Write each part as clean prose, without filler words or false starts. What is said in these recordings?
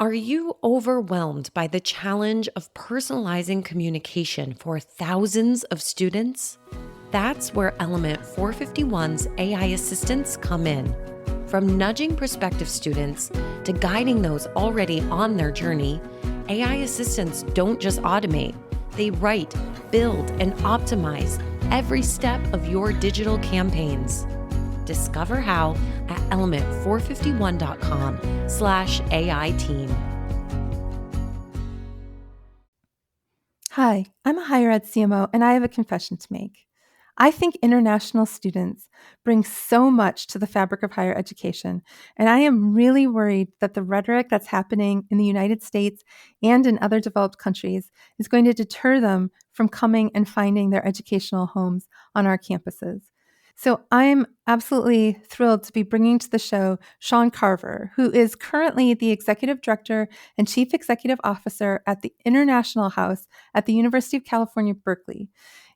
Are you overwhelmed by the challenge of personalizing communication for thousands of students? That's where Element 451's AI assistants come in. From nudging prospective students to guiding those already on their journey, AI assistants don't just automate, they write, build, and optimize every step of your digital campaigns. Discover how at element451.com/AI team. Hi, I'm a higher ed CMO and I have a confession to make. I think international students bring so much to the fabric of higher education, and I am really worried that the rhetoric that's happening in the United States and in other developed countries is going to deter them from coming and finding their educational homes on our campuses. So I'm absolutely thrilled to be bringing to the show Shaun Carver, who is currently the Executive Director and Chief Executive Officer at the International House at the University of California, Berkeley.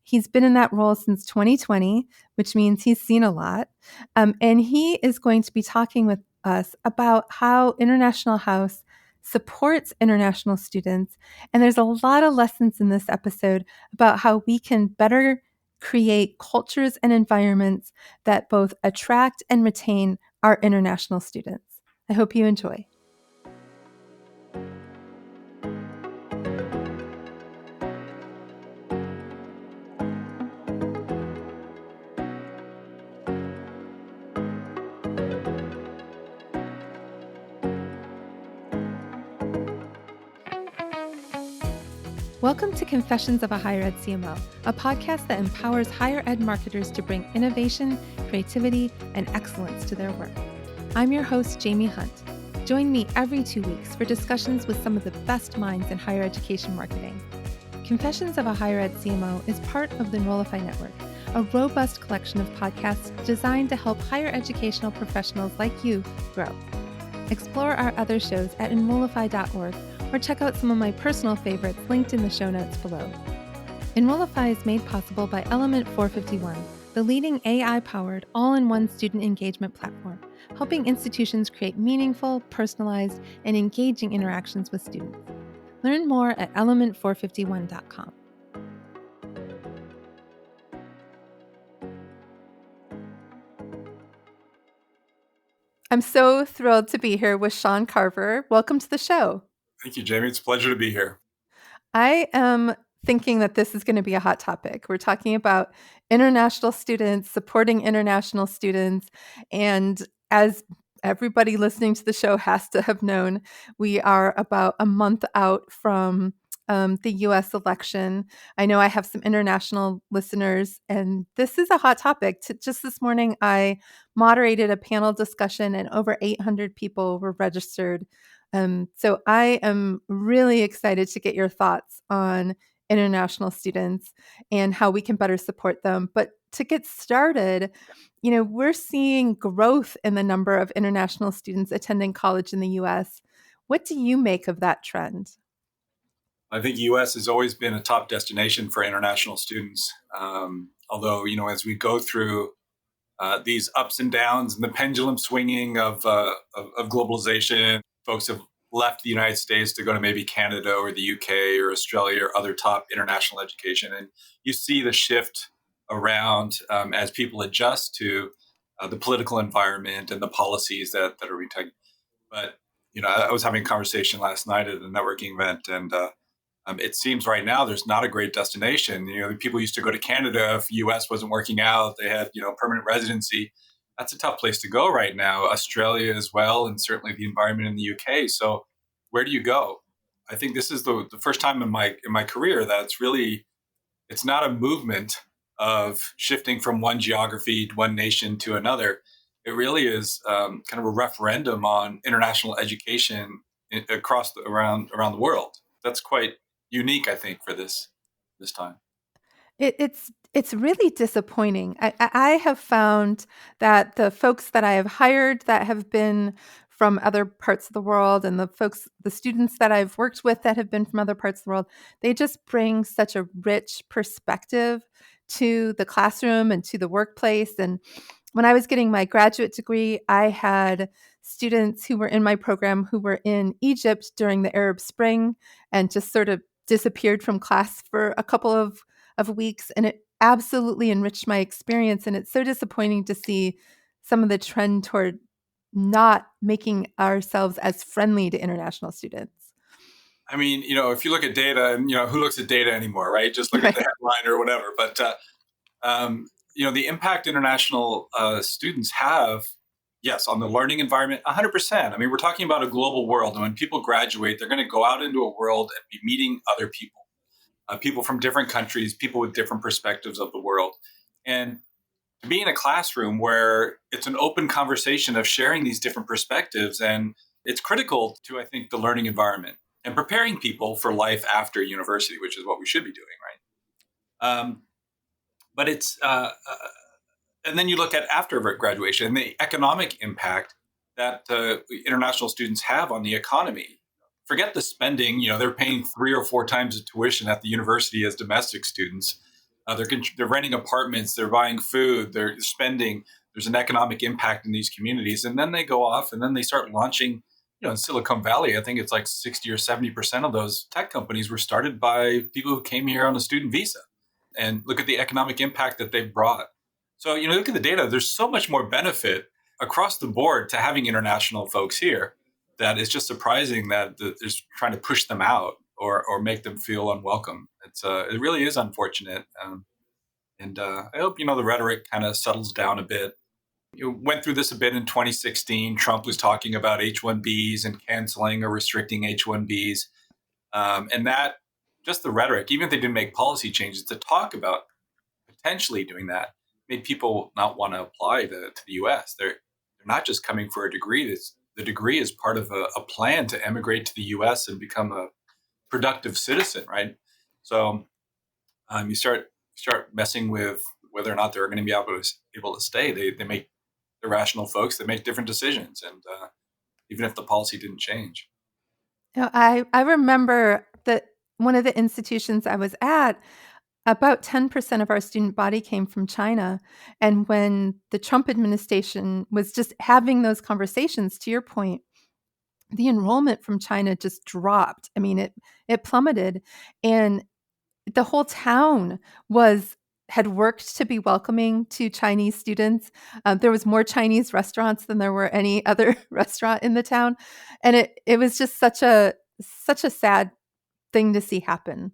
He's been in that role since 2020, which means he's seen a lot. And he is going to be talking with us about how International House supports international students. And there's a lot of lessons in this episode about how we can better create cultures and environments that both attract and retain our international students. I hope you enjoy. Welcome to Confessions of a Higher Ed CMO, a podcast that empowers higher ed marketers to bring innovation, creativity, and excellence to their work. I'm your host, Jaime Hunt. Join me every 2 weeks for discussions with some of the best minds in higher education marketing. Confessions of a Higher Ed CMO is part of the Enrollify Network, a robust collection of podcasts designed to help higher educational professionals like you grow. Explore our other shows at enrollify.org or check out some of my personal favorites linked in the show notes below. Enrollify is made possible by Element 451, the leading AI-powered all-in-one student engagement platform, helping institutions create meaningful, personalized, and engaging interactions with students. Learn more at element451.com. I'm so thrilled to be here with Shaun Carver. Welcome to the show. Thank you, Jamie. It's a pleasure to be here. I am thinking that this is going to be a hot topic. We're talking about international students, supporting international students. And as everybody listening to the show has to have known, we are about a month out from the US election. I know I have some international listeners, and this is a hot topic. Just this morning, I moderated a panel discussion, and over 800 people were registered. So I am really excited to get your thoughts on international students and how we can better support them. But to get started, we're seeing growth in the number of international students attending college in the US. What do you make of that trend? I think U.S. has always been a top destination for international students. Although, as we go through these ups and downs and the pendulum swinging of globalization, folks have left the United States to go to maybe Canada or the UK or Australia or other top international education. And you see the shift around as people adjust to the political environment and the policies that are being taken. But, I was having a conversation last night at a networking event, and it seems right now there's not a great destination. People used to go to Canada if US wasn't working out. They had, permanent residency. That's a tough place to go right now. Australia as well, and certainly the environment in the UK. So where do you go? I think this is the first time in my career that it's not a movement of shifting from one geography, one nation to another. It really is kind of a referendum on international education around the world. That's quite unique, I think, for this time. It's really disappointing. I have found that the folks that I have hired that have been from other parts of the world, and the students that I've worked with that have been from other parts of the world, they just bring such a rich perspective to the classroom and to the workplace. And when I was getting my graduate degree, I had students who were in my program who were in Egypt during the Arab Spring and just sort of disappeared from class for a couple of weeks. And it absolutely enriched my experience. And it's so disappointing to see some of the trend toward not making ourselves as friendly to international students. I mean, if you look at data, and who looks at data anymore, right? Just look at the headline or whatever. But the impact international students have, yes, on the learning environment, 100%. I mean, we're talking about a global world, and when people graduate, they're going to go out into a world and be meeting other people, people from different countries, people with different perspectives of the world, and to be in a classroom where it's an open conversation of sharing these different perspectives, and it's critical to, I think, the learning environment and preparing people for life after university, which is what we should be doing, right? But it's and then you look at after graduation and the economic impact that international students have on the economy. Forget the spending. They're paying 3 or 4 times the tuition at the university as domestic students. They're renting apartments. They're buying food. They're spending. There's an economic impact in these communities, and then they go off and then they start launching. In Silicon Valley, I think it's like 60 or 70% of those tech companies were started by people who came here on a student visa. And look at the economic impact that they've brought. So, look at the data. There's so much more benefit across the board to having international folks here that it's just surprising that there's trying to push them out or make them feel unwelcome. It really is unfortunate. And I hope, the rhetoric kind of settles down a bit. You went through this a bit in 2016. Trump was talking about H-1Bs and canceling or restricting H-1Bs. And that, just the rhetoric, even if they didn't make policy changes, to talk about potentially doing that made people not want to apply to the U.S. They're not just coming for a degree. The degree is part of a plan to emigrate to the U.S. and become a productive citizen, right? So you start messing with whether or not they're going to be able to stay. They make irrational folks. They make different decisions, and even if the policy didn't change. I remember that one of the institutions I was at, about 10% of our student body came from China. And when the Trump administration was just having those conversations, to your point, the enrollment from China just dropped. I mean, it plummeted. And the whole town had worked to be welcoming to Chinese students. There was more Chinese restaurants than there were any other restaurant in the town. And it was just such a sad thing to see happen.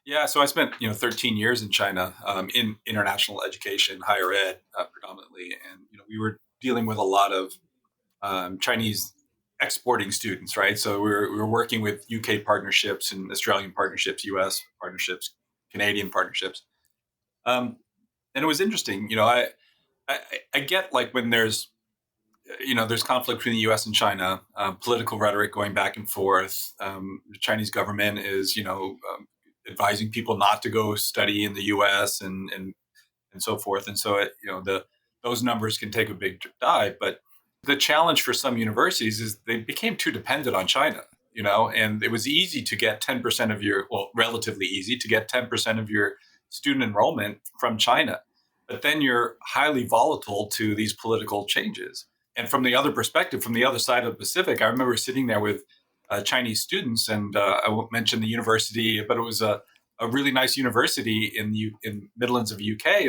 Yeah, so I spent 13 years in China in international education, higher ed predominantly, and we were dealing with a lot of Chinese exporting students, right? So we were working with UK partnerships and Australian partnerships, US partnerships, Canadian partnerships, and it was interesting. I get like when there's conflict between the U.S. and China, political rhetoric going back and forth. The Chinese government is advising people not to go study in the U.S. and so forth. And so those numbers can take a big dive. But the challenge for some universities is they became too dependent on China. And it was easy to get 10% of relatively easy to get 10% of your student enrollment from China. But then you're highly volatile to these political changes. And from the other perspective, from the other side of the Pacific, I remember sitting there with Chinese students, and I won't mention the university, but it was a really nice university in Midlands of UK.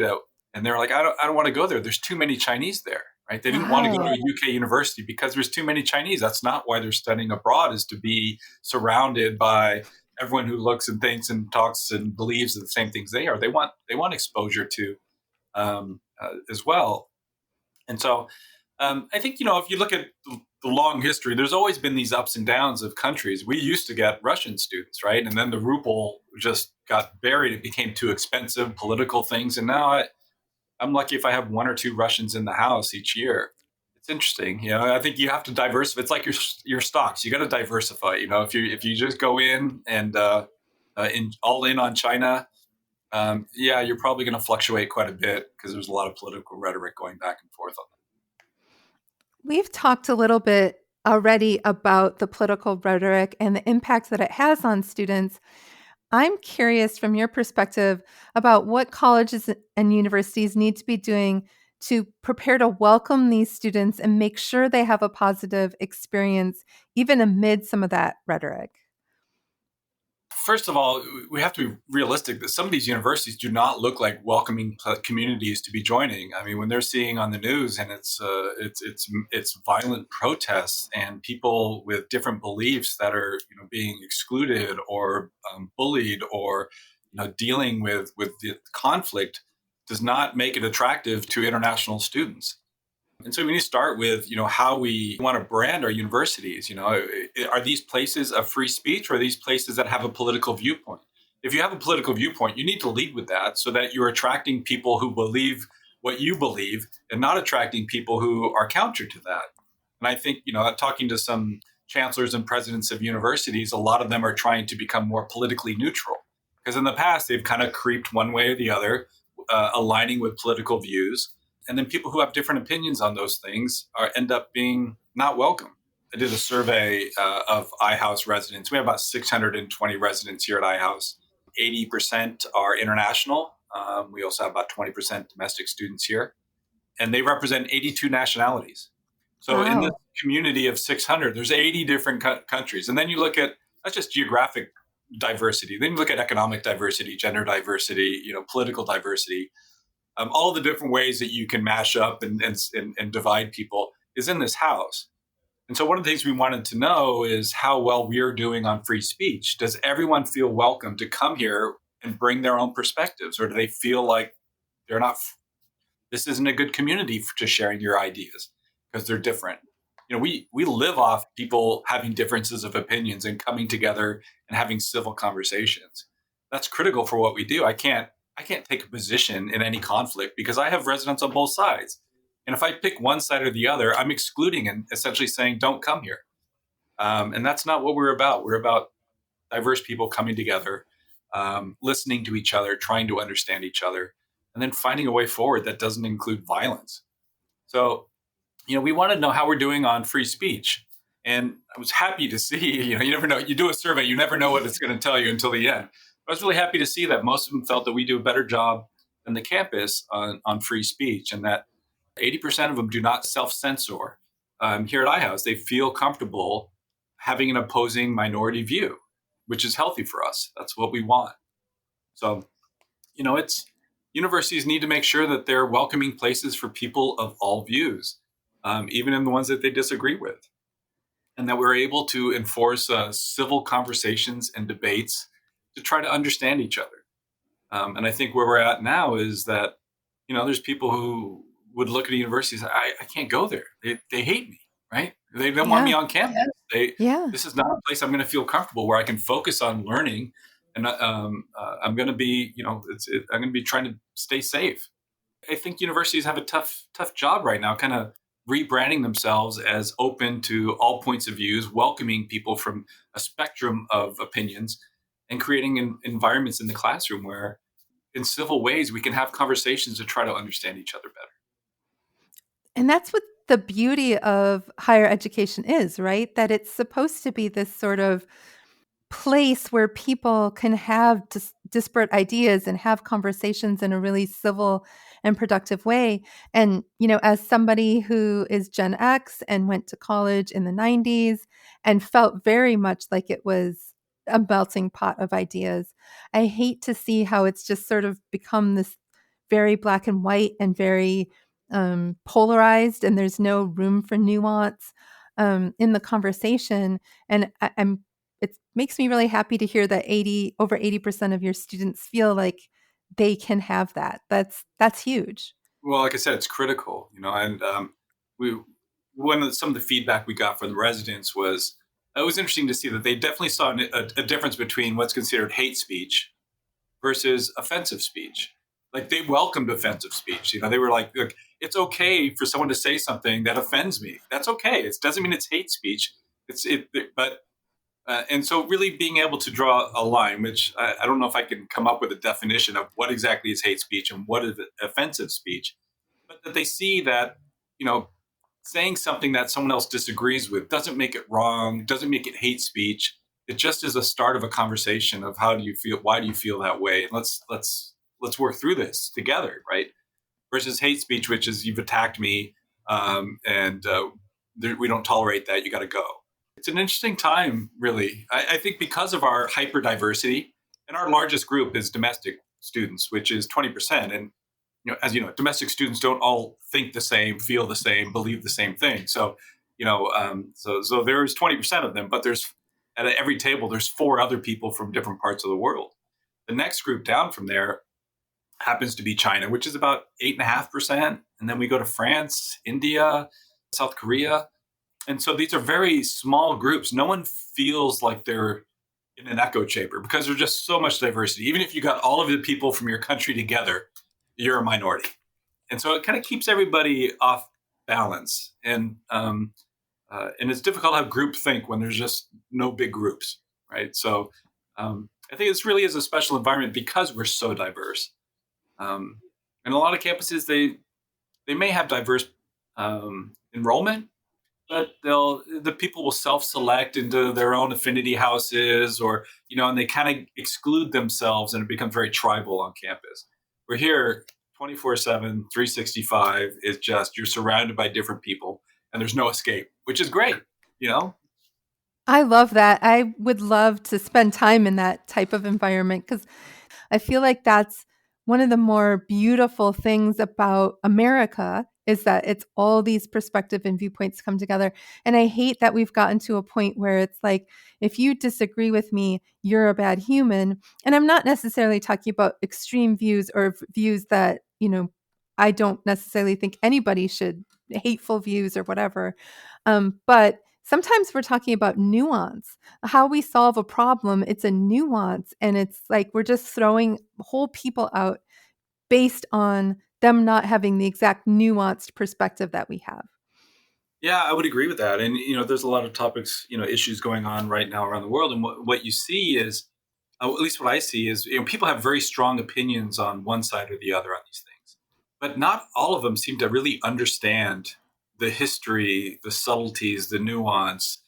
And they were like, I don't want to go there. There's too many Chinese there, right? They didn't want to go to a UK university because there's too many Chinese. That's not why they're studying abroad, is to be surrounded by everyone who looks and thinks and talks and believes the same things they are. They want exposure to as well. And so I think, if you look at the long history, there's always been these ups and downs of countries. We used to get Russian students, right? And then the ruble just got buried. It became too expensive, political things. And now I'm lucky if I have 1 or 2 Russians in the house each year. It's interesting. I think you have to diversify. It's like your stocks. You got to diversify. If you just go in and all in on China, you're probably going to fluctuate quite a bit because there's a lot of political rhetoric going back and forth on that. We've talked a little bit already about the political rhetoric and the impact that it has on students. I'm curious from your perspective about what colleges and universities need to be doing to prepare to welcome these students and make sure they have a positive experience, even amid some of that rhetoric? First of all, we have to be realistic that some of these universities do not look like welcoming communities to be joining. I mean, when they're seeing on the news and it's violent protests and people with different beliefs that are being excluded or bullied or dealing with the conflict, does not make it attractive to international students. And so we need to start with, how we want to brand our universities. Are these places of free speech or are these places that have a political viewpoint? If you have a political viewpoint, you need to lead with that so that you're attracting people who believe what you believe and not attracting people who are counter to that. And I think, talking to some chancellors and presidents of universities, a lot of them are trying to become more politically neutral because in the past they've kind of creeped one way or the other, aligning with political views. And then people who have different opinions on those things end up being not welcome. I did a survey of iHouse residents. We have about 620 residents here at iHouse. 80% are international. We also have about 20% domestic students here. And they represent 82 nationalities. So in this Wow. community of 600, there's 80 different countries. And then you look at, that's just geographic diversity. Then you look at economic diversity, gender diversity, political diversity. All the different ways that you can mash up and divide people is in this house. And so one of the things we wanted to know is how well we are doing on free speech. Does everyone feel welcome to come here and bring their own perspectives? Or do they feel like they're not, this isn't a good community to sharing your ideas because they're different? We live off people having differences of opinions and coming together and having civil conversations. That's critical for what we do. I can't take a position in any conflict because I have residents on both sides. And if I pick one side or the other, I'm excluding and essentially saying, don't come here. And that's not what we're about. We're about diverse people coming together, listening to each other, trying to understand each other, and then finding a way forward that doesn't include violence. So, we want to know how we're doing on free speech. And I was happy to see, you never know. You do a survey, you never know what it's going to tell you until the end. I was really happy to see that most of them felt that we do a better job than the campus on free speech, and that 80% of them do not self-censor. Here at iHouse, they feel comfortable having an opposing minority view, which is healthy for us. That's what we want. So, it's universities need to make sure that they're welcoming places for people of all views, even in the ones that they disagree with, and that we're able to enforce civil conversations and debates to try to understand each other. And I think where we're at now is that, there's people who would look at a university and say, I can't go there. They hate me, right? They don't want me Yeah. on campus. Yeah. This is not a place I'm going to feel comfortable where I can focus on learning. And I'm going to be, I'm going to be trying to stay safe. I think universities have a tough job right now, kind of rebranding themselves as open to all points of views, welcoming people from a spectrum of opinions, and creating environments in the classroom where, in civil ways, we can have conversations to try to understand each other better. And that's what the beauty of higher education is, right? That it's supposed to be this sort of place where people can have disparate ideas and have conversations in a really civil and productive way. And, as somebody who is Gen X and went to college in the 90s and felt very much like it was a melting pot of ideas, I hate to see how it's just sort of become this very black and white and very polarized, and there's no room for nuance in the conversation. And it makes me really happy to hear that over 80% of your students feel like they can have that. That's huge. Well, like I said, it's critical, and we some of the feedback we got from the residents was it was interesting to see that they definitely saw a difference between what's considered hate speech versus offensive speech. Like they welcomed offensive speech. They were like, look, it's okay for someone to say something that offends me. That's okay. It doesn't mean it's hate speech. But and so really being able to draw a line, which I don't know if I can come up with a definition of what exactly is hate speech and what is offensive speech, but that they see that, saying something that someone else disagrees with doesn't make it wrong, doesn't make it hate speech. It just is a start of a conversation of how do you feel, why do you feel that way, and let's work through this together, right? versus hate speech, which is you've attacked me, and we don't tolerate that. You got to go. It's an interesting time, really. I think because of our hyper diversity, and our largest group is domestic students, which is 20%. And as you know, domestic students don't all think the same, feel the same, believe the same thing. So, so there's 20% of them, but there's at every table there's 4 other people from different parts of the world. The next group down from there happens to be China, which is about 8.5%, and then we go to France, India, South Korea, and so these are very small groups. No one feels like they're in an echo chamber because there's just so much diversity. Even if you got all of the people from your country together, you're a minority. And so it kind of keeps everybody off balance. And it's difficult to have group think when there's just no big groups, right? So I think this really is a special environment because we're so diverse. And a lot of campuses, they may have diverse enrollment, but the people will self-select into their own affinity houses, or and they kind of exclude themselves, and it becomes very tribal on campus. We're here 24/7, 365. Is just you're surrounded by different people, and there's no escape, which is great. I love that. I would love to spend time in that type of environment because I feel like that's one of the more beautiful things about America is that it's all these perspective and viewpoints come together. And I hate that we've gotten to a point where it's like, if you disagree with me, you're a bad human. And I'm not necessarily talking about extreme views or views that, I don't necessarily think anybody should, hateful views or whatever. But sometimes we're talking about nuance, how we solve a problem. It's a nuance. And it's like we're just throwing whole people out based on them not having the exact nuanced perspective that we have. Yeah, I would agree with that. And there's a lot of topics, issues going on right now around the world. And what you see is, at least what I see is, people have very strong opinions on one side or the other on these things, but not all of them seem to really understand the history, the subtleties, the nuance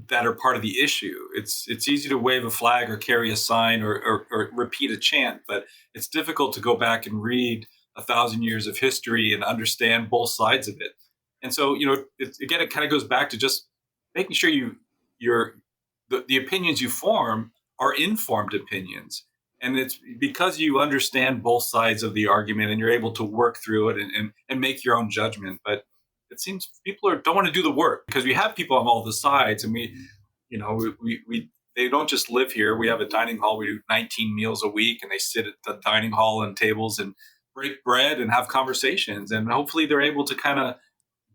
that are part of the issue. It's easy to wave a flag or carry a sign or repeat a chant, but it's difficult to go back and read 1,000 years of history and understand both sides of it. And so, it kind of goes back to just making sure the opinions you form are informed opinions. And it's because you understand both sides of the argument and you're able to work through it and make your own judgment. But it seems people don't want to do the work because we have people on all the sides, and we they don't just live here. We have a dining hall. We do 19 meals a week, and they sit at the dining hall and tables and break bread and have conversations. And hopefully they're able to kind of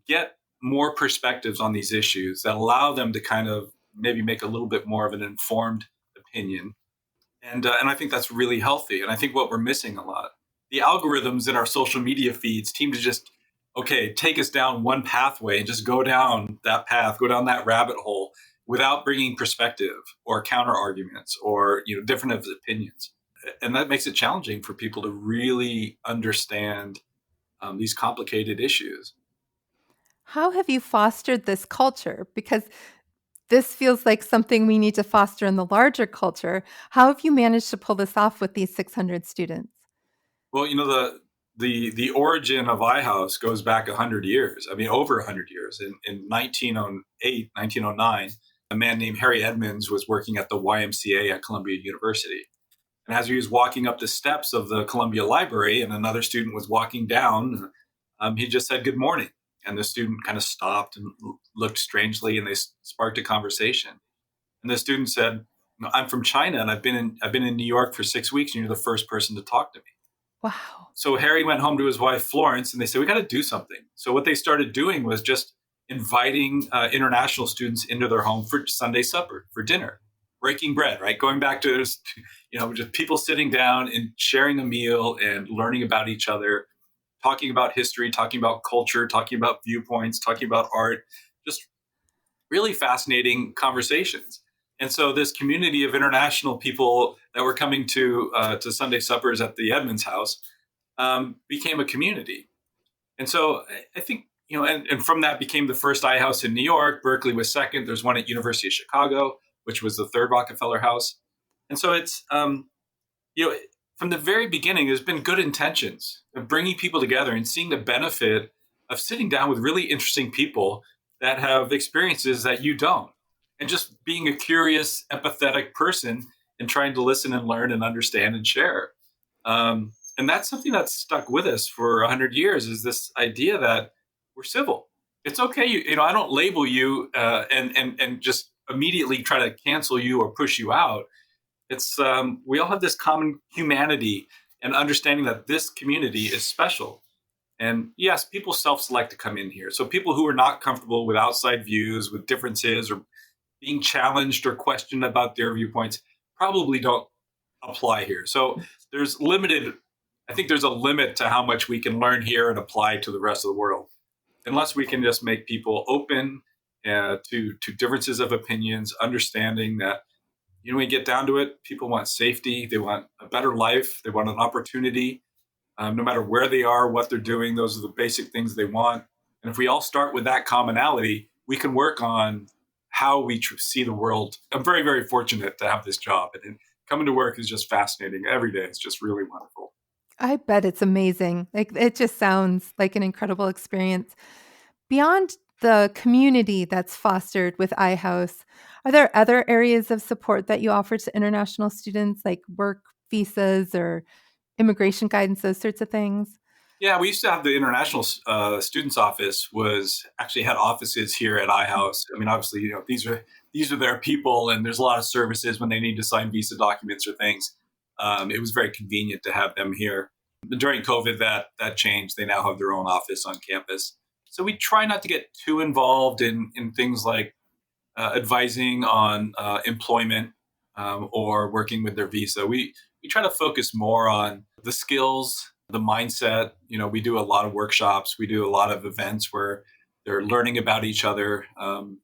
get more perspectives on these issues that allow them to kind of maybe make a little bit more of an informed opinion. And I think that's really healthy. And I think what we're missing a lot, the algorithms in our social media feeds seem to just, take us down one pathway and just go down that path, go down that rabbit hole without bringing perspective or counter arguments or, different opinions. And that makes it challenging for people to really understand these complicated issues. How have you fostered this culture? Because this feels like something we need to foster in the larger culture. How have you managed to pull this off with these 600 students? Well, the origin of iHouse goes back 100 years. I mean, over 100 years. In 1908, 1909, a man named Harry Edmonds was working at the YMCA at Columbia University. And as he was walking up the steps of the Columbia Library and another student was walking down, he just said, "Good morning." And the student kind of stopped and looked strangely, and they sparked a conversation. And the student said, "I'm from China, and I've been in New York for 6 weeks, and you're the first person to talk to me." Wow. So Harry went home to his wife, Florence, and they said, "We got to do something." So what they started doing was just inviting international students into their home for Sunday supper, for dinner, breaking bread, right? Going back to, just people sitting down and sharing a meal and learning about each other, talking about history, talking about culture, talking about viewpoints, talking about art, just really fascinating conversations. And so this community of international people that were coming to Sunday suppers at the Edmonds house became a community. And so I think, and from that became the first iHouse in New York. Berkeley was second. There's one at University of Chicago, which was the third Rockefeller House. And so it's, from the very beginning, there's been good intentions of bringing people together and seeing the benefit of sitting down with really interesting people that have experiences that you don't. And just being a curious, empathetic person and trying to listen and learn and understand and share. And that's something that's stuck with us for 100 years is this idea that we're civil. It's okay. I don't label you and just immediately try to cancel you or push you out. It's we all have this common humanity and understanding that this community is special. And yes, people self-select to come in here. So people who are not comfortable with outside views, with differences, or being challenged or questioned about their viewpoints probably don't apply here. So there's limited. I think there's a limit to how much we can learn here and apply to the rest of the world, unless we can just make people open to differences of opinions, understanding that when you get down to it, people want safety, they want a better life, they want an opportunity, no matter where they are, what they're doing. Those are the basic things they want. And if we all start with that commonality, we can work on how we see the world. I'm very, very fortunate to have this job, and coming to work is just fascinating every day. It's just really wonderful. I bet it's amazing. Like it just sounds like an incredible experience. Beyond the community that's fostered with iHouse, are there other areas of support that you offer to international students, like work visas or immigration guidance, those sorts of things? Yeah, we used to have the international students office was actually had offices here at iHouse. I mean, obviously, these are their people, and there's a lot of services when they need to sign visa documents or things. It was very convenient to have them here. During COVID, that changed. They now have their own office on campus. So we try not to get too involved in things like advising on employment or working with their visa. We try to focus more on the skills, the mindset. We do a lot of workshops. We do a lot of events where they're learning about each other.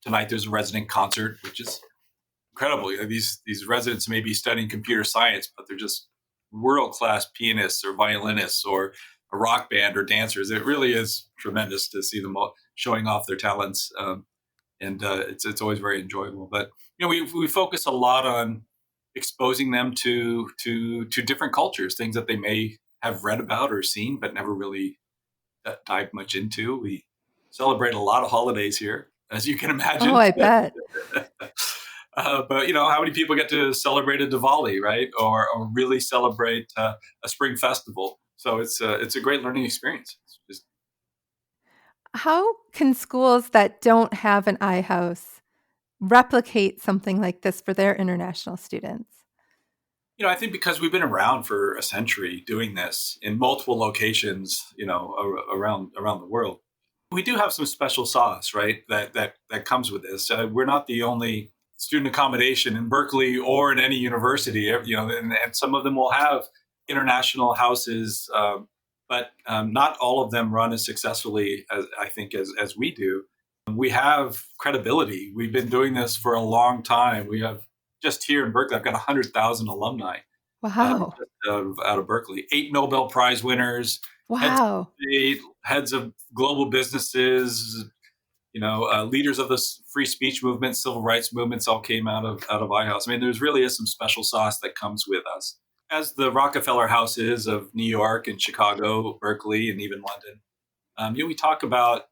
Tonight there's a resident concert, which is incredible. These residents may be studying computer science, but they're just world-class pianists or violinists or a rock band or dancers. It really is tremendous to see them all showing off their talents. And it's always very enjoyable. But we focus a lot on exposing them to different cultures, things that they may have read about or seen, but never really dived much into. We celebrate a lot of holidays here, as you can imagine. Oh, I bet. But how many people get to celebrate a Diwali, right? Or really celebrate a spring festival? So it's a great learning experience. How can schools that don't have an iHouse replicate something like this for their international students? I think because we've been around for a century doing this in multiple locations, around the world, we do have some special sauce, right? That comes with this. We're not the only student accommodation in Berkeley or in any university, and some of them will have international houses, but not all of them run as successfully as I think as we do. We have credibility. We've been doing this for a long time. We have just here in Berkeley, I've got 100,000 alumni Wow. out of Berkeley. 8 Nobel Prize winners, Wow. heads of global businesses, leaders of the free speech movement, civil rights movements all came out of iHouse. I mean, there's really is some special sauce that comes with us. As the Rockefeller houses of New York and Chicago, Berkeley, and even London, we talk about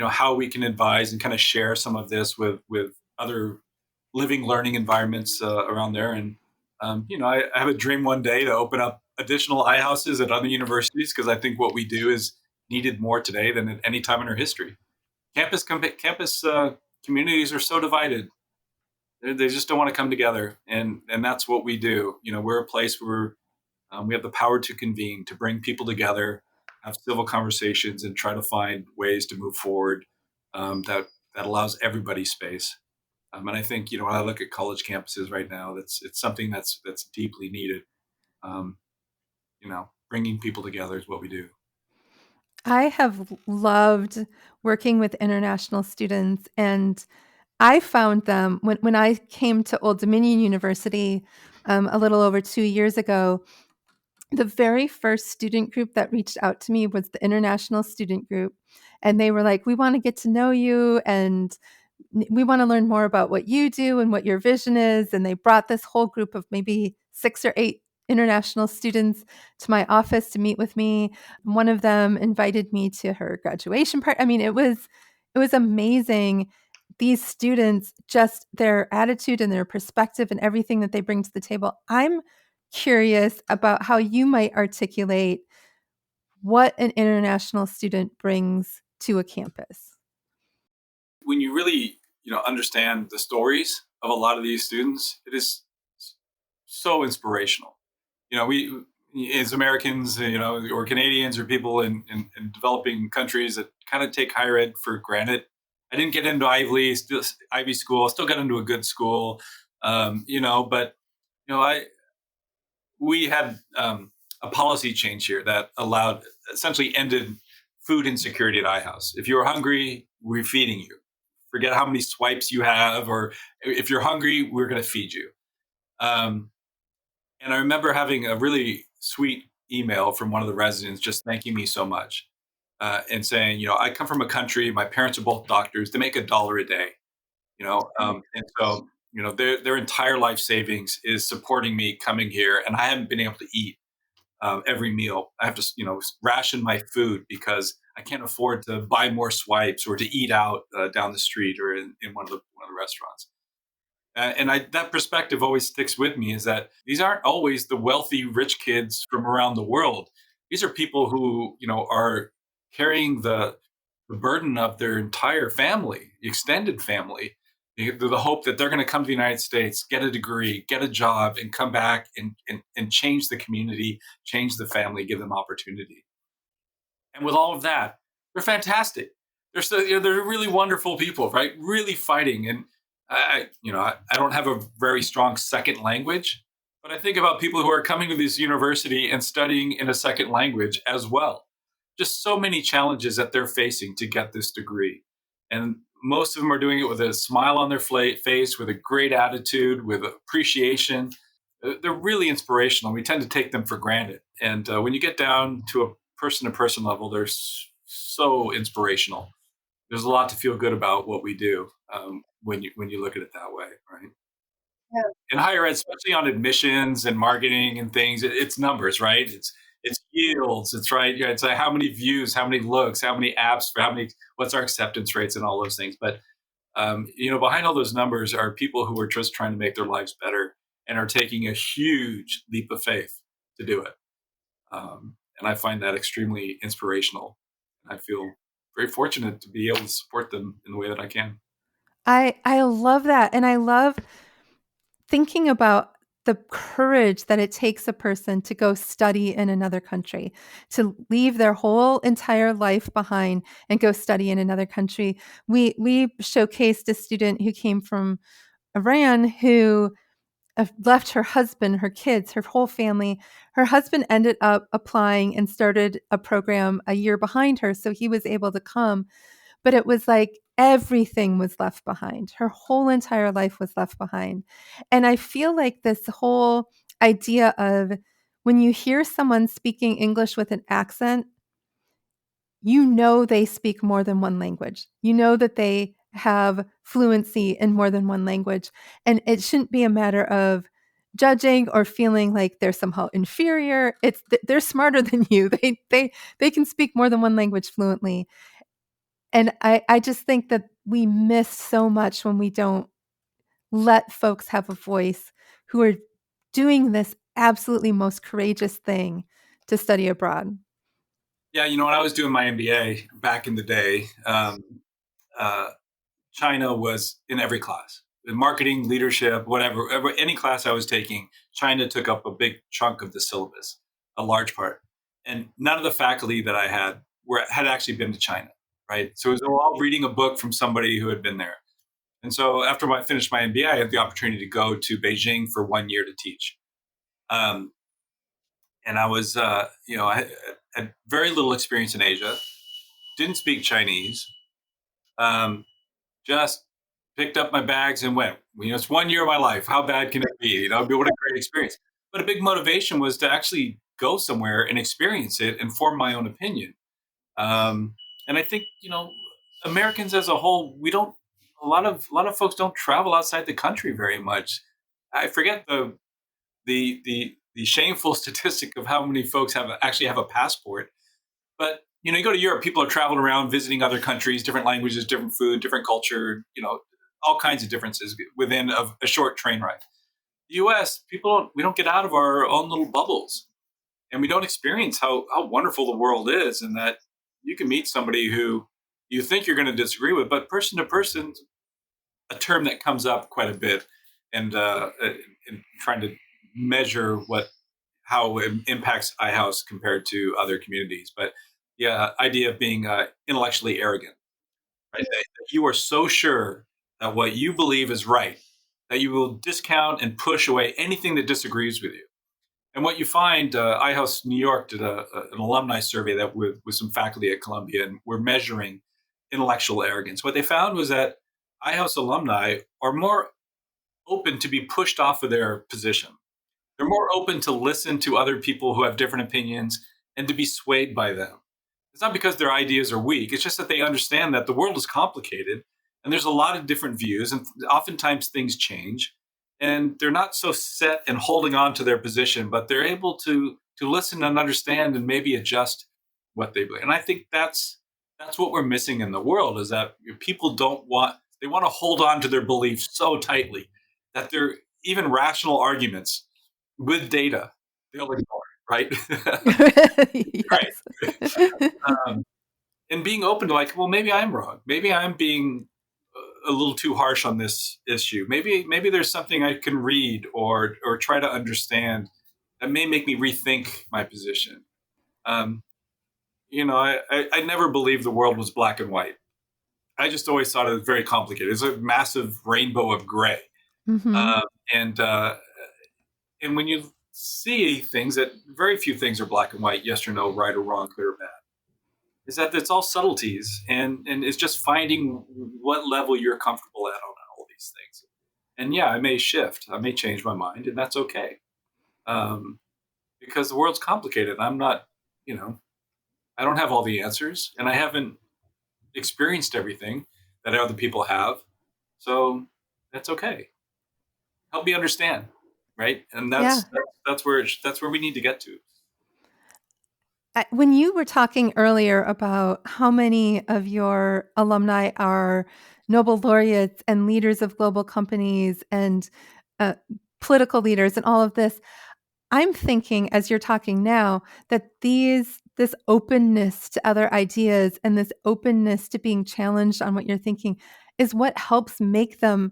how we can advise and kind of share some of this with other living learning environments around there. And I have a dream one day to open up additional iHouses at other universities, because I think what we do is needed more today than at any time in our history. Campus communities are so divided; they just don't want to come together, and that's what we do. We're a place where we have the power to convene, to bring people together, have civil conversations, and try to find ways to move forward that allows everybody space. And I think when I look at college campuses right now, it's something that's deeply needed. Um, bringing people together is what we do. I have loved working with international students, and I found them when I came to Old Dominion University a little over 2 years ago. The very first student group that reached out to me was the international student group. And they were like, we want to get to know you, and we want to learn more about what you do and what your vision is. And they brought this whole group of maybe 6 or 8 international students to my office to meet with me. One of them invited me to her graduation party. I mean, it was amazing. These students, just their attitude and their perspective and everything that they bring to the table. I'm curious about how you might articulate what an international student brings to a campus. When you really, understand the stories of a lot of these students, it is so inspirational. We as Americans, or Canadians, or people in developing countries that kind of take higher ed for granted. I didn't get into Ivy school. Still got into a good school, but I we had a policy change here that essentially ended food insecurity at iHouse. If you were hungry, we're feeding you. Forget how many swipes you have, or if you're hungry, we're going to feed you. Um, and I remember having a really sweet email from one of the residents just thanking me so much, and saying, I come from a country, my parents are both doctors, they make $1 a day, and so, their entire life savings is supporting me coming here, and I haven't been able to eat every meal. I have to, ration my food because I can't afford to buy more swipes or to eat out down the street or in one of the restaurants. And that perspective always sticks with me, is that these aren't always the wealthy, rich kids from around the world. These are people who, are carrying the burden of their entire family, extended family, the hope that they're going to come to the United States, get a degree, get a job, and come back and change the community, change the family, give them opportunity. And with all of that, they're fantastic. They're still, they're really wonderful people, right? Really fighting. And I don't have a very strong second language, but I think about people who are coming to this university and studying in a second language as well. Just so many challenges that they're facing to get this degree. And most of them are doing it with a smile on their face, with a great attitude, with appreciation. They're really inspirational. We tend to take them for granted. And when you get down to a person to person level, they're so inspirational. There's a lot to feel good about what we do, when you look at it that way, right? Yeah. In higher ed, especially on admissions and marketing and things, it's numbers, right? It's yields. It's right. Yeah, it's like how many views, how many looks, how many apps, what's our acceptance rates, and all those things. But behind all those numbers are people who are just trying to make their lives better and are taking a huge leap of faith to do it. And I find that extremely inspirational. I feel very fortunate to be able to support them in the way that I can. I love that. And I love thinking about the courage that it takes a person to go study in another country, to leave their whole entire life behind and go study in another country. We showcased a student who came from Iran who left her husband, her kids, her whole family. Her husband ended up applying and started a program a year behind her, so he was able to come. But it was like everything was left behind. Her whole entire life was left behind. And I feel like this whole idea of when you hear someone speaking English with an accent, you know they speak more than one language. You know that they have fluency in more than one language. And it shouldn't be a matter of judging or feeling like they're somehow inferior. They're smarter than you. They can speak more than one language fluently. And I just think that we miss so much when we don't let folks have a voice who are doing this absolutely most courageous thing to study abroad. Yeah, when I was doing my MBA back in the day, uh, China was in every class. In marketing, leadership, whatever, any class I was taking, China took up a big chunk of the syllabus, a large part. And none of the faculty that I had actually been to China, right? So it was all reading a book from somebody who had been there. And so after I finished my MBA, I had the opportunity to go to Beijing for 1 year to teach. And I was, I had very little experience in Asia, didn't speak Chinese, um, just picked up my bags and went. It's 1 year of my life. How bad can it be? What a great experience. But a big motivation was to actually go somewhere and experience it and form my own opinion. And I think, Americans as a whole, we don't. A lot of folks don't travel outside the country very much. I forget the the shameful statistic of how many folks actually have a passport. But you know, you go to Europe, people are traveling around, visiting other countries, different languages, different food, different culture. You know, all kinds of differences within a short train ride. The U.S. we don't get out of our own little bubbles, and we don't experience how wonderful the world is, and that you can meet somebody who you think you're going to disagree with, but person to person, a term that comes up quite a bit, and in trying to measure how it impacts iHouse compared to other communities. But yeah, idea of being intellectually arrogant, right? That you are so sure that what you believe is right that you will discount and push away anything that disagrees with you. And what you find, iHouse New York did an alumni survey that with some faculty at Columbia, and we're measuring intellectual arrogance. What they found was that iHouse alumni are more open to be pushed off of their position. They're more open to listen to other people who have different opinions and to be swayed by them. It's not because their ideas are weak. It's just that they understand that the world is complicated and there's a lot of different views, and oftentimes things change. And they're not so set and holding on to their position, but they're able to listen and understand and maybe adjust what they believe. And I think that's what we're missing in the world, is that people they want to hold on to their beliefs so tightly that they're even rational arguments with data they'll ignore, right? Right. And being open to, like, well, maybe I'm wrong. Maybe I'm being a little too harsh on this issue. Maybe there's something I can read or try to understand that may make me rethink my position. You know, I never believed the world was black and white. I just always thought it was very complicated. It's a massive rainbow of gray. Mm-hmm. And when you see things, that very few things are black and white, yes or no, right or wrong, good or bad, is that it's all subtleties, and it's just finding what level you're comfortable at on all these things. And yeah, I may shift, I may change my mind, and that's okay, because the world's complicated. I'm not, you know, I don't have all the answers, and I haven't experienced everything that other people have, so that's okay. Help me understand, right? And Yeah. that's where we need to get to. When you were talking earlier about how many of your alumni are Nobel laureates and leaders of global companies and uh, political leaders and all of this, I'm thinking, as you're talking now, that this openness to other ideas and this openness to being challenged on what you're thinking is what helps make them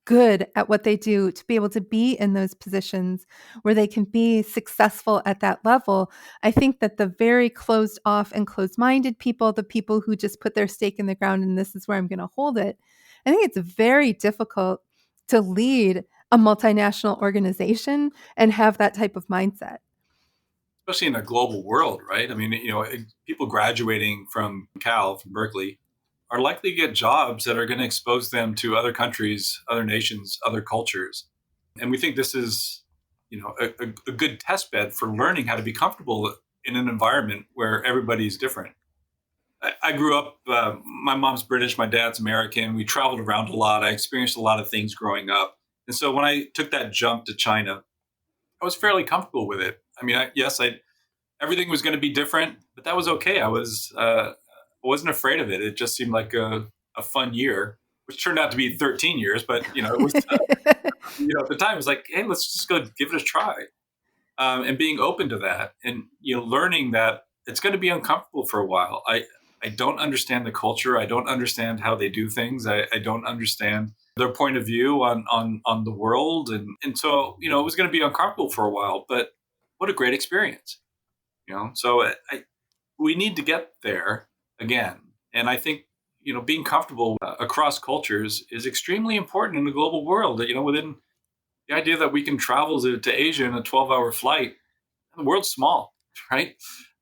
good at what they do, to be able to be in those positions where they can be successful at that level. I think that the very closed off and closed minded people, the people who just put their stake in the ground and this is where I'm going to hold it, I think it's very difficult to lead a multinational organization and have that type of mindset. Especially in a global world, right? I mean, you know, people graduating from Berkeley, are likely to get jobs that are going to expose them to other countries, other nations, other cultures. And we think this is, you know, a good test bed for learning how to be comfortable in an environment where everybody's different. I grew up, my mom's British, my dad's American. We traveled around a lot. I experienced a lot of things growing up. And so when I took that jump to China, I was fairly comfortable with it. I mean, everything was going to be different, but that was okay. I wasn't afraid of it. It just seemed like a fun year, which turned out to be 13 years. But you know, it was you know, at the time it was like, hey, let's just go give it a try, and being open to that, and you know, learning that it's going to be uncomfortable for a while. I don't understand the culture. I don't understand how they do things. I don't understand their point of view on the world, and so you know, it was going to be uncomfortable for a while. But what a great experience, you know. So we need to get there again. And I think, you know, being comfortable across cultures is extremely important in the global world. You know, within the idea that we can travel to Asia in a 12-hour flight, the world's small, right?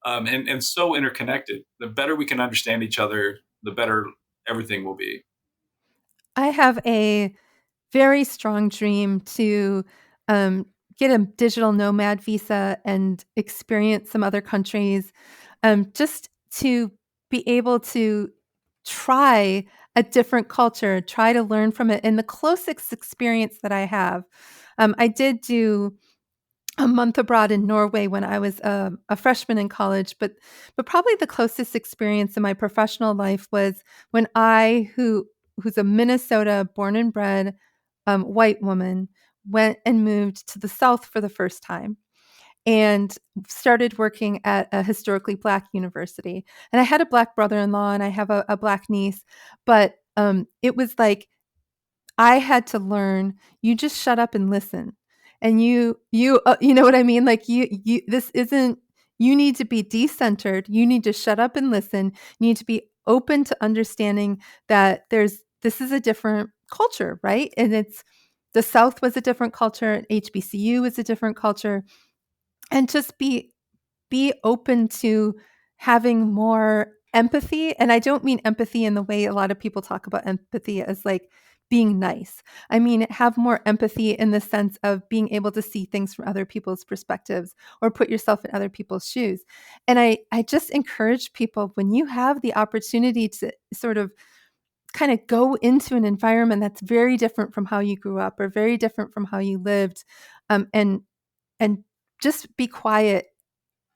And so interconnected. The better we can understand each other, the better everything will be. I have a very strong dream to um, get a digital nomad visa and experience some other countries, just to be able to try a different culture, try to learn from it. And the closest experience that I have, I did do a month abroad in Norway when I was a freshman in college, but probably the closest experience in my professional life was when who's a Minnesota born and bred white woman, went and moved to the South for the first time and started working at a historically Black university. And I had a Black brother-in-law and I have a Black niece, but it was like I had to learn, you just shut up and listen. And you know what I mean? Like this isn't, you need to be decentered. You need to shut up and listen. You need to be open to understanding that this is a different culture, right? And the South was a different culture. HBCU was a different culture. And just be open to having more empathy. And I don't mean empathy in the way a lot of people talk about empathy as like being nice. I mean, have more empathy in the sense of being able to see things from other people's perspectives or put yourself in other people's shoes. And I just encourage people, when you have the opportunity to sort of kind of go into an environment that's very different from how you grew up or very different from how you lived, and just be quiet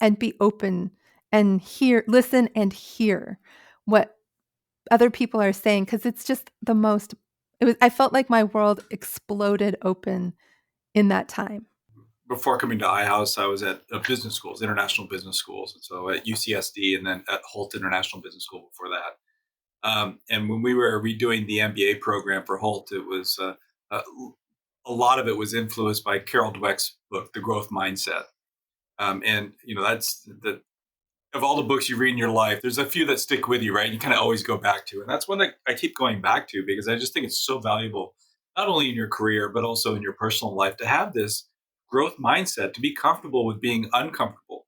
and be open and listen and hear what other people are saying, because it's just I felt like my world exploded open in that time. Before coming to iHouse, I was at business schools, international business schools. And so at UCSD and then at Holt International Business School before that. And when we were redoing the MBA program for Holt, it was a lot of it was influenced by Carol Dweck's book, The Growth Mindset. And that's of all the books you read in your life, there's a few that stick with you, right? You kind of always go back to, and that's one that I keep going back to because I just think it's so valuable, not only in your career but also in your personal life, to have this growth mindset, to be comfortable with being uncomfortable,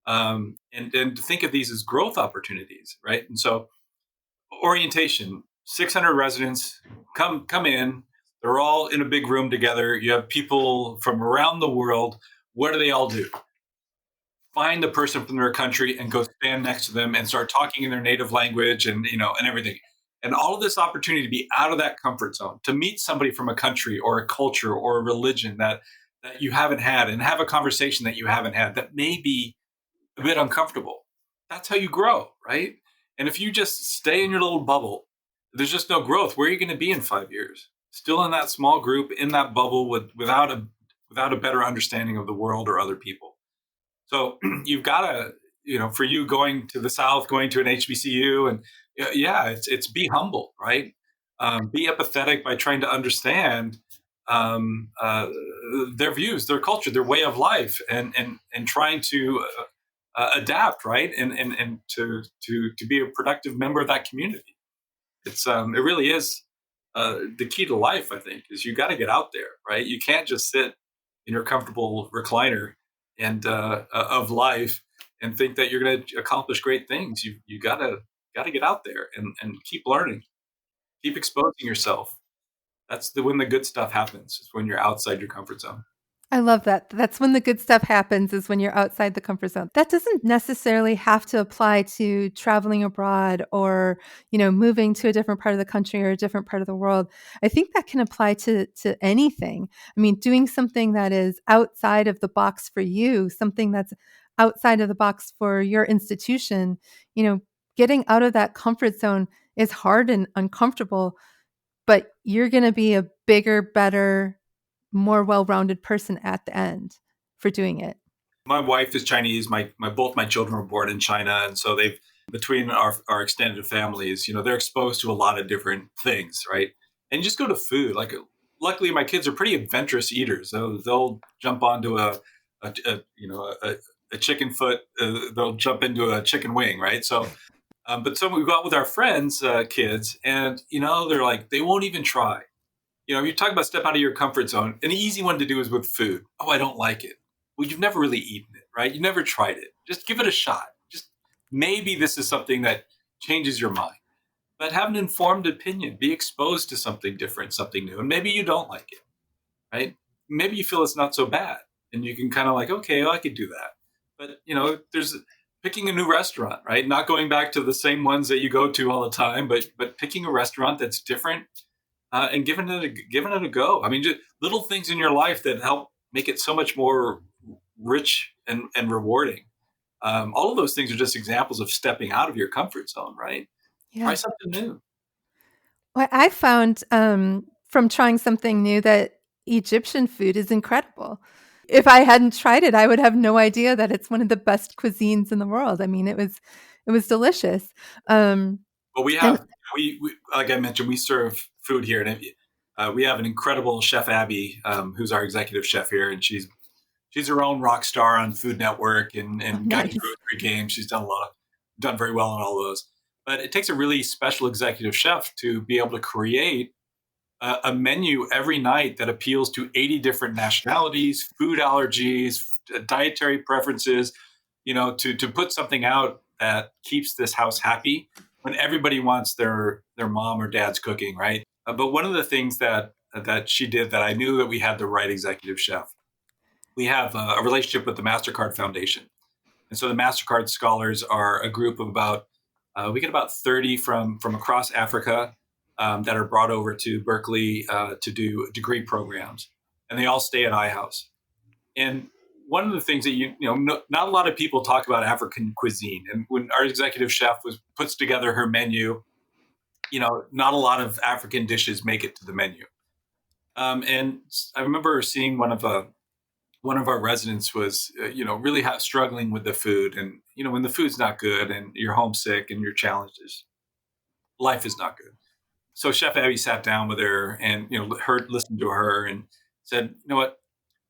and to think of these as growth opportunities, right? And so, orientation, 600 residents come in. They're all in a big room together. You have people from around the world. What do they all do? Find a person from their country and go stand next to them and start talking in their native language, and and everything. And all of this opportunity to be out of that comfort zone, to meet somebody from a country or a culture or a religion that you haven't had, and have a conversation that you haven't had that may be a bit uncomfortable. That's how you grow, right? And if you just stay in your little bubble, there's just no growth. Where are you going to be in 5 years? Still in that small group, in that bubble, without a better understanding of the world or other people. So you've got to, for you going to the South, going to an HBCU, and it's be humble, right? Be empathetic by trying to understand their views, their culture, their way of life, and trying to adapt, right? And to be a productive member of that community. It really is the key to life, I think, is you got to get out there, right? You can't just sit in your comfortable recliner and of life and think that you're going to accomplish great things. You gotta get out there and keep learning, keep exposing yourself. That's when the good stuff happens. Is when you're outside your comfort zone. I love that. That's when the good stuff happens, is when you're outside the comfort zone. That doesn't necessarily have to apply to traveling abroad or, moving to a different part of the country or a different part of the world. I think that can apply to anything. I mean, doing something that is outside of the box for you, something that's outside of the box for your institution, getting out of that comfort zone is hard and uncomfortable, but you're going to be a bigger, better, more well-rounded person at the end for doing it. My wife is Chinese. My both my children were born in China, and so they've, between our extended families, they're exposed to a lot of different things, right? And you just go to food. Like, luckily, my kids are pretty adventurous eaters. They'll jump onto a chicken foot. They'll jump into a chicken wing, right? So, but so we go out with our friends' kids, and they're like, they won't even try. You talk about step out of your comfort zone. An easy one to do is with food. Oh, I don't like it. Well, you've never really eaten it, right? You've never tried it. Just give it a shot. Just maybe this is something that changes your mind. But have an informed opinion. Be exposed to something different, something new. And maybe you don't like it, right? Maybe you feel it's not so bad. And you can kind of like, okay, well, I could do that. But, there's picking a new restaurant, right? Not going back to the same ones that you go to all the time, but picking a restaurant that's different. And giving it a go. I mean, just little things in your life that help make it so much more rich and rewarding. All of those things are just examples of stepping out of your comfort zone, right? Try Yeah. something new. Well, I found from trying something new that Egyptian food is incredible. If I hadn't tried it, I would have no idea that it's one of the best cuisines in the world. I mean, it was delicious. Um, But and we like I mentioned, we serve food here, and we have an incredible chef Abby, who's our executive chef here, and she's her own rock star on Food Network oh, and Guided nice. Grocery Games. She's done very well on all those. But it takes a really special executive chef to be able to create a menu every night that appeals to 80 different nationalities, food allergies, dietary preferences, to put something out that keeps this house happy when everybody wants their mom or dad's cooking, right? But one of the things that she did that I knew that we had the right executive chef. We have a relationship with the MasterCard Foundation. And so the MasterCard scholars are a group of we get about 30 from across Africa that are brought over to Berkeley to do degree programs. And they all stay at iHouse. And one of the things that not a lot of people talk about African cuisine. And when our executive chef puts together her menu, not a lot of African dishes make it to the menu. And I remember seeing one of our residents was, really struggling with the food. And, when the food's not good and you're homesick and you're challenged, life is not good. So Chef Abby sat down with her and, listened to her and said, you know what,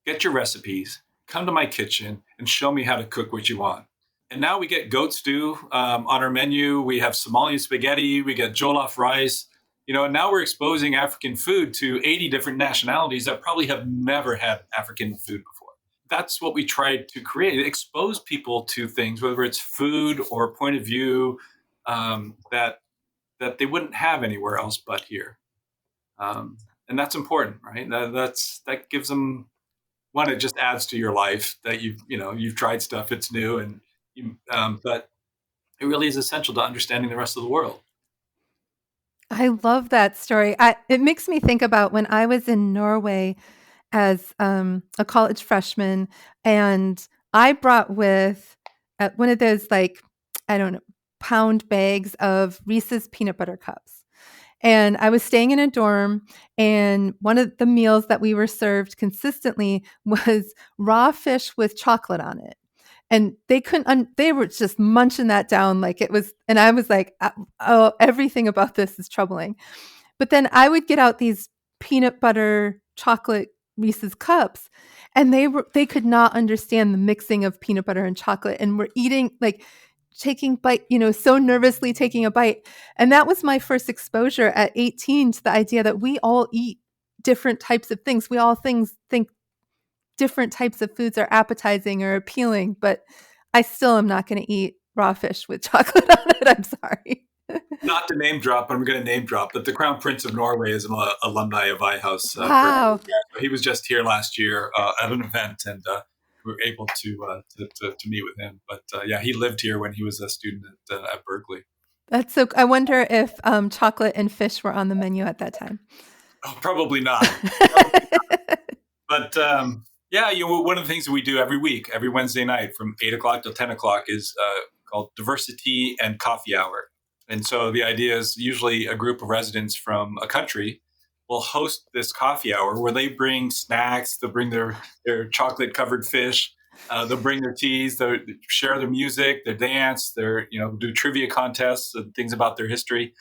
get your recipes, come to my kitchen and show me how to cook what you want. And now we get goat stew on our menu. We have Somalian spaghetti. We get jollof rice. And now we're exposing African food to 80 different nationalities that probably have never had African food before. That's what we tried to create, expose people to things, whether it's food or point of view that they wouldn't have anywhere else but here. And that's important, right? That gives them one. It just adds to your life that you've tried stuff. It's new, but it really is essential to understanding the rest of the world. I love that story. It makes me think about when I was in Norway as a college freshman, and I brought with one of those, like, I don't know, pound bags of Reese's peanut butter cups. And I was staying in a dorm, and one of the meals that we were served consistently was raw fish with chocolate on it. And they couldn't, they were just munching that down like it was. And I was like, oh, everything about this is troubling. But then I would get out these peanut butter chocolate Reese's cups, and they could not understand the mixing of peanut butter and chocolate, and were eating, like, taking bite, so nervously taking a bite. And that was my first exposure at 18 to the idea that we all eat different types of things. We all think different types of foods are appetizing or appealing, but I still am not going to eat raw fish with chocolate on it. I'm sorry. Not to name drop, I'm going to name drop, but the Crown Prince of Norway is an alumni of iHouse. Wow. He was just here last year at an event, and we were able to meet with him. But yeah, he lived here when he was a student at Berkeley. That's so. I wonder if chocolate and fish were on the menu at that time. Oh, probably not. But yeah, one of the things that we do every week, every Wednesday night from 8 o'clock till 10 o'clock is called Diversity and Coffee Hour. And so the idea is usually a group of residents from a country will host this coffee hour where they bring snacks, they'll bring their chocolate covered fish, they'll bring their teas, they'll share their music, their dance, do trivia contests and things about their history.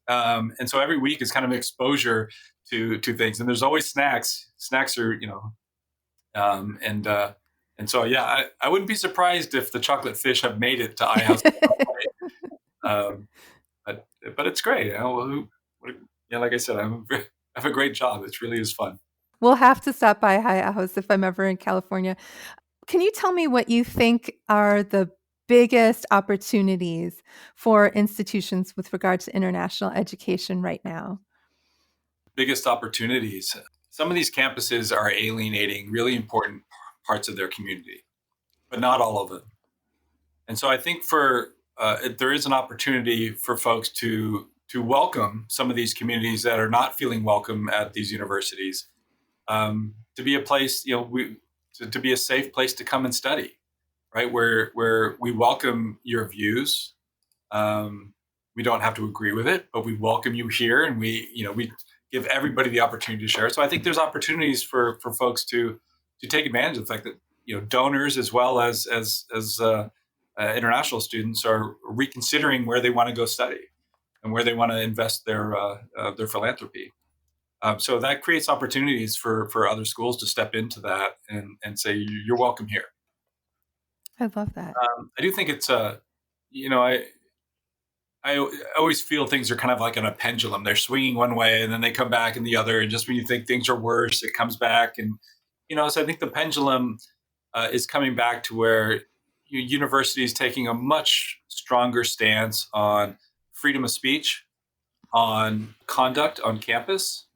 And so every week is kind of exposure to things, and there's always snacks. Snacks are, and so yeah, I wouldn't be surprised if the chocolate fish have made it to iHouse. But it's great. Like I said, I have a great job. It really is fun. We'll have to stop by iHouse if I'm ever in California. Can you tell me what you think are the biggest opportunities for institutions with regard to international education right now? Biggest opportunities. Some of these campuses are alienating really important parts of their community, but not all of them. And so I think there is an opportunity for folks to welcome some of these communities that are not feeling welcome at these universities, to be a place, to be a safe place to come and study, right? Where we welcome your views. We don't have to agree with it, but we welcome you here, and we give everybody the opportunity to share. So I think there's opportunities for folks to take advantage of the fact that donors as well as international students are reconsidering where they want to go study and where they want to invest their philanthropy. So that creates opportunities for other schools to step into that and say you're welcome here. I love that. I do think it's I always feel things are kind of like on a pendulum. They're swinging one way and then they come back in the other. And just when you think things are worse, it comes back. And, so I think the pendulum is coming back to where university is taking a much stronger stance on freedom of speech, on conduct on campus.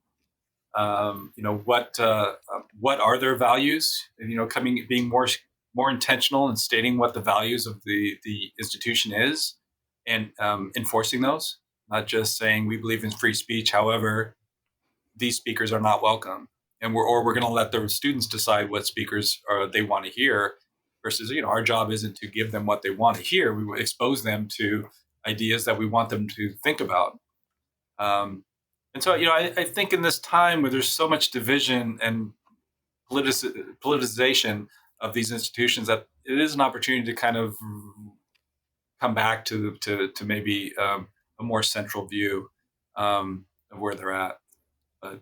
What are their values? And, being more intentional and stating what the values of the institution is, and enforcing those, not just saying we believe in free speech. However, these speakers are not welcome, and we're going to let the students decide what speakers they want to hear. Versus, our job isn't to give them what they want to hear. We expose them to ideas that we want them to think about. And so, I think in this time where there's so much division and politicization of these institutions, that it is an opportunity to kind of come back to maybe a more central view of where they're at. But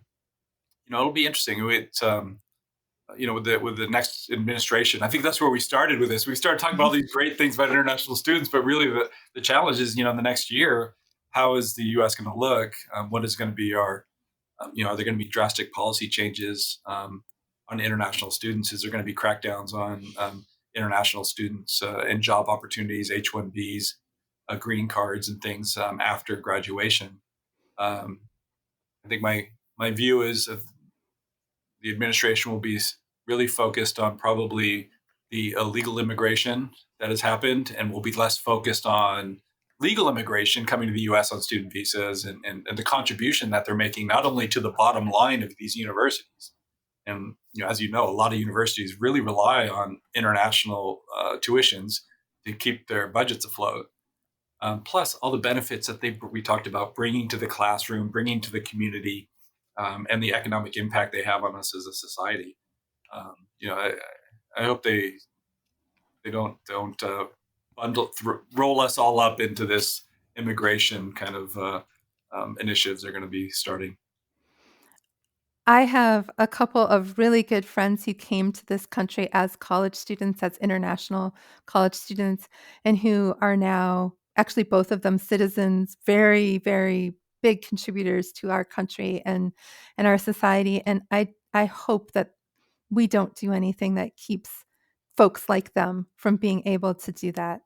it'll be interesting. It's with the next administration, I think that's where we started with this. We started talking about all these great things about international students, but really the challenge is, in the next year, how is the U.S. going to look? What is going to be our, are there going to be drastic policy changes on international students? Is there going to be crackdowns on international students and job opportunities, H-1Bs, green cards, and things after graduation? I think my view is the administration will be really focused on probably the illegal immigration that has happened, and will be less focused on legal immigration coming to the U.S. on student visas and the contribution that they're making, not only to the bottom line of these universities. And as a lot of universities really rely on international tuitions to keep their budgets afloat. Plus all the benefits that we talked about bringing to the classroom, bringing to the community, and the economic impact they have on us as a society. I hope they don't roll us all up into this immigration kind of initiatives they're going to be starting. I have a couple of really good friends who came to this country as college students, as international college students, and who are now actually both of them citizens, very, very big contributors to our country and our society. And I hope that we don't do anything that keeps folks like them from being able to do that.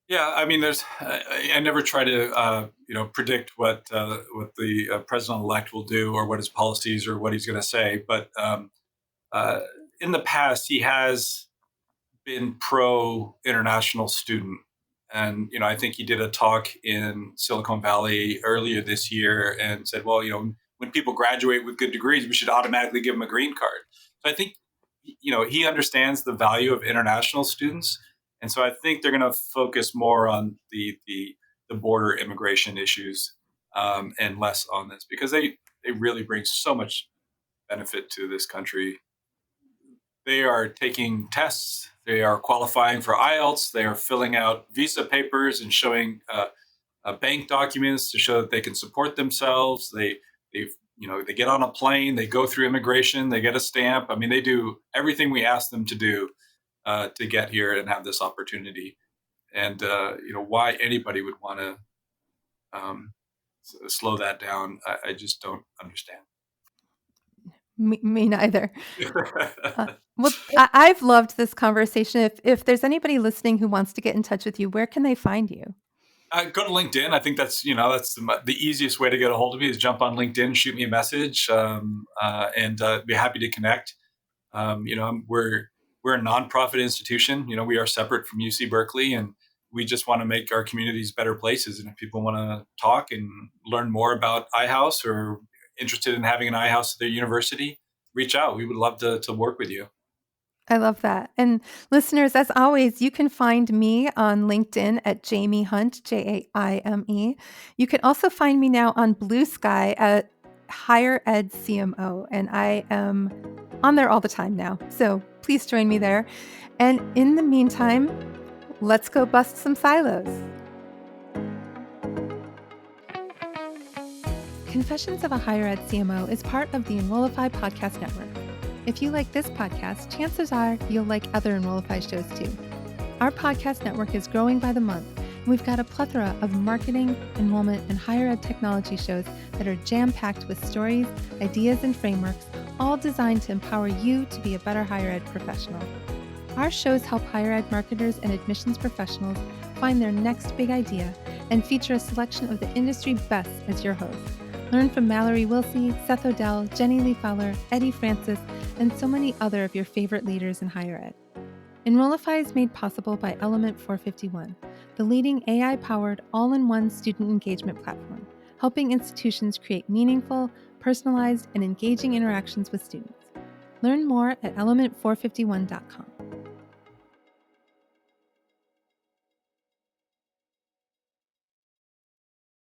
Yeah, I mean, I never try to predict what the president-elect will do or what his policies or what he's going to say. But in the past, he has been pro international student, and I think he did a talk in Silicon Valley earlier this year and said, well, when people graduate with good degrees, we should automatically give them a green card. So I think he understands the value of international students. And so I think they're going to focus more on the border immigration issues and less on this, because they really bring so much benefit to this country. They are taking tests. They are qualifying for IELTS. They are filling out visa papers and showing bank documents to show that they can support themselves. They get on a plane. They go through immigration. They get a stamp. I mean, they do everything we ask them to do to get here and have this opportunity. And why anybody would want to slow that down, I just don't understand. Me neither. Well, I've loved this conversation. If there's anybody listening who wants to get in touch with you, where can they find you? Go to LinkedIn. I think that's the easiest way to get a hold of me is jump on LinkedIn, shoot me a message, and be happy to connect. We're a nonprofit institution. We are separate from UC Berkeley, and we just want to make our communities better places. And if people want to talk and learn more about iHouse or interested in having an iHouse at their university, reach out. We would love to work with you. I love that. And listeners, as always, you can find me on LinkedIn at Jaime Hunt, Jaime. You can also find me now on Blue Sky at Higher Ed CMO, and I am on there all the time now. So please join me there. And in the meantime, let's go bust some silos. Confessions of a Higher Ed CMO is part of the Enrollify podcast network. If you like this podcast, chances are you'll like other Enrollify shows too. Our podcast network is growing by the month, and we've got a plethora of marketing, enrollment, and higher ed technology shows that are jam-packed with stories, ideas, and frameworks, all designed to empower you to be a better higher ed professional. Our shows help higher ed marketers and admissions professionals find their next big idea and feature a selection of the industry best as your hosts. Learn from Mallory Wilsey, Seth Odell, Jenny Lee Fowler, Eddie Francis, and so many other of your favorite leaders in higher ed. Enrollify is made possible by Element 451, the leading AI-powered all-in-one student engagement platform, helping institutions create meaningful, personalized, and engaging interactions with students. Learn more at element451.com.